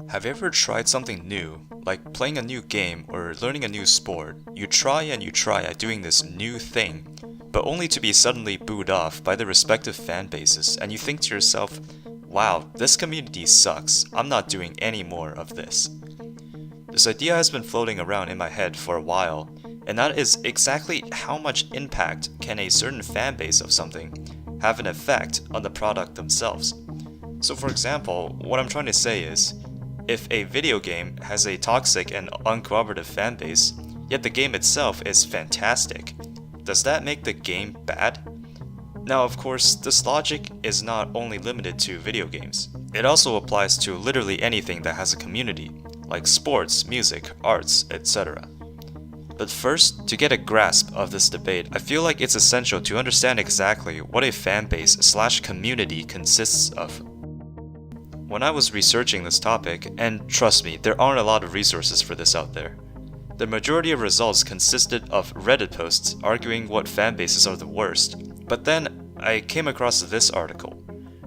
Have you ever tried something new, like playing a new game or learning a new sport? You try and you try at doing this new thing, but only to be suddenly booed off by the respective fan bases, and you think to yourself, wow, this community sucks, I'm not doing any more of this. This idea has been floating around in my head for a while, and that is exactly how much impact can a certain fan base of something have an effect on the product themselves. So for example, what I'm trying to say is, if a video game has a toxic and uncooperative fan base, yet the game itself is fantastic, does that make the game bad? Now of course, this logic is not only limited to video games. It also applies to literally anything that has a community, like sports, music, arts, etc. But first, to get a grasp of this debate, I feel like it's essential to understand exactly what a fanbase/community consists of. When I was researching this topic, and trust me, there aren't a lot of resources for this out there, the majority of results consisted of Reddit posts arguing what fanbases are the worst. But then I came across this article,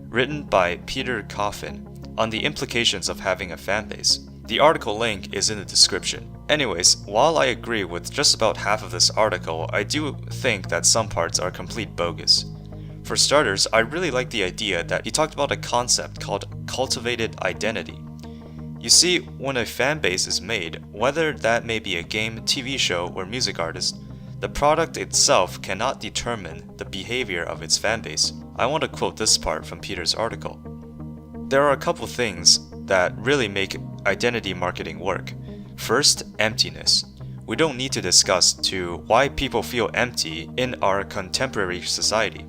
written by Peter Coffin, on the implications of having a fanbase. The article link is in the description. Anyways, while I agree with just about half of this article, I do think that some parts are complete bogus. For starters, I really like the idea that he talked about a concept called cultivated identity. You see, when a fanbase is made, whether that may be a game, TV show, or music artist, the product itself cannot determine the behavior of its fanbase. I want to quote this part from Peter's article. There are a couple things that really make identity marketing work. First, emptiness. We don't need to discuss why people feel empty in our contemporary society.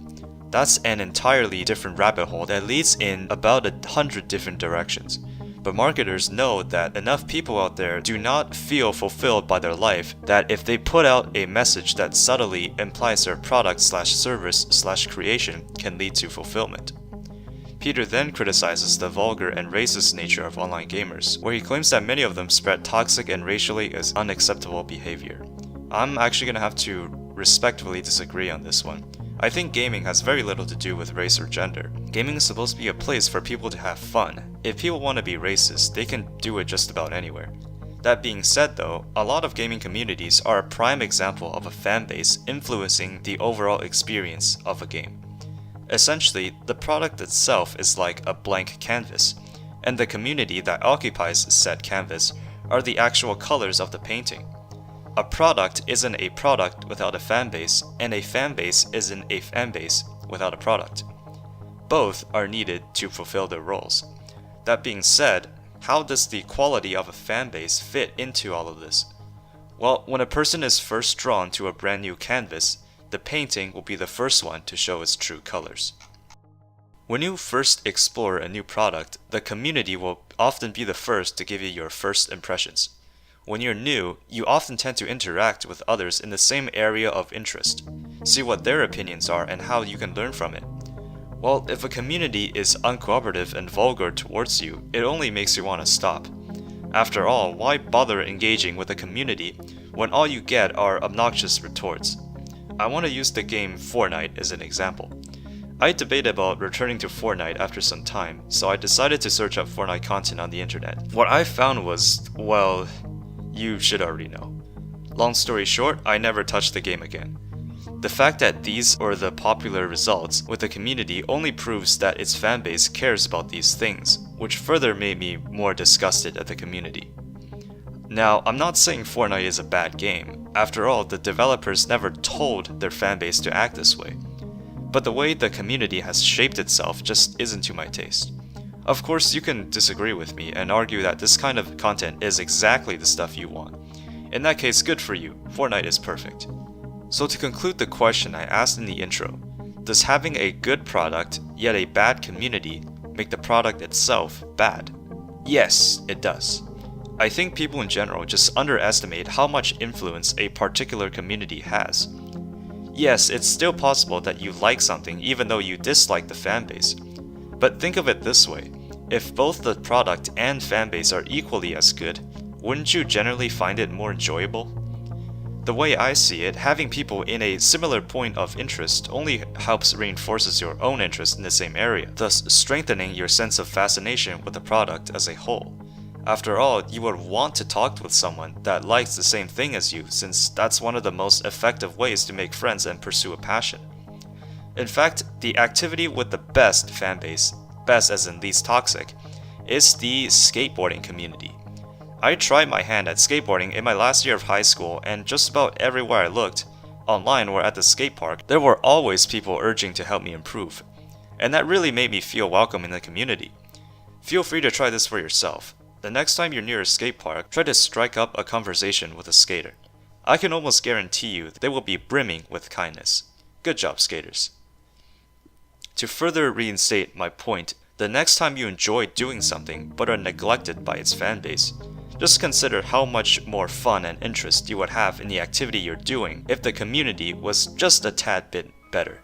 That's an entirely different rabbit hole that leads in about 100 different directions. But marketers know that enough people out there do not feel fulfilled by their life that if they put out a message that subtly implies their product/service/creation can lead to fulfillment. Peter then criticizes the vulgar and racist nature of online gamers, where he claims that many of them spread toxic and racially unacceptable behavior. I'm actually gonna have to respectfully disagree on this one. I think gaming has very little to do with race or gender. Gaming is supposed to be a place for people to have fun. If people want to be racist, they can do it just about anywhere. That being said though, a lot of gaming communities are a prime example of a fanbase influencing the overall experience of a game. Essentially, the product itself is like a blank canvas, and the community that occupies said canvas are the actual colors of the painting. A product isn't a product without a fanbase, and a fanbase isn't a fanbase without a product. Both are needed to fulfill their roles. That being said, how does the quality of a fanbase fit into all of this? Well, when a person is first drawn to a brand new canvas, the painting will be the first one to show its true colors. When you first explore a new product, the community will often be the first to give you your first impressions. When you're new, you often tend to interact with others in the same area of interest, see what their opinions are and how you can learn from it. Well, if a community is uncooperative and vulgar towards you, it only makes you want to stop. After all, why bother engaging with a community when all you get are obnoxious retorts? I want to use the game Fortnite as an example. I debated about returning to Fortnite after some time, so I decided to search up Fortnite content on the internet. What I found was, well, you should already know. Long story short, I never touched the game again. The fact that these are the popular results with the community only proves that its fanbase cares about these things, which further made me more disgusted at the community. Now, I'm not saying Fortnite is a bad game. After all, the developers never told their fanbase to act this way. But the way the community has shaped itself just isn't to my taste. Of course, you can disagree with me and argue that this kind of content is exactly the stuff you want. In that case, good for you. Fortnite is perfect. So to conclude the question I asked in the intro, does having a good product, yet a bad community, make the product itself bad? Yes, it does. I think people in general just underestimate how much influence a particular community has. Yes, it's still possible that you like something even though you dislike the fanbase. But think of it this way, if both the product and fanbase are equally as good, wouldn't you generally find it more enjoyable? The way I see it, having people in a similar point of interest only helps reinforces your own interest in the same area, thus strengthening your sense of fascination with the product as a whole. After all, you would want to talk with someone that likes the same thing as you, since that's one of the most effective ways to make friends and pursue a passion. In fact, the activity with the best fanbase, best as in least toxic, is the skateboarding community. I tried my hand at skateboarding in my last year of high school, and just about everywhere I looked, online or at the skate park, there were always people urging to help me improve. And that really made me feel welcome in the community. Feel free to try this for yourself. The next time you're near a skate park, try to strike up a conversation with a skater. I can almost guarantee you they will be brimming with kindness. Good job, skaters. To further reinstate my point, the next time you enjoy doing something but are neglected by its fanbase, just consider how much more fun and interest you would have in the activity you're doing if the community was just a tad bit better.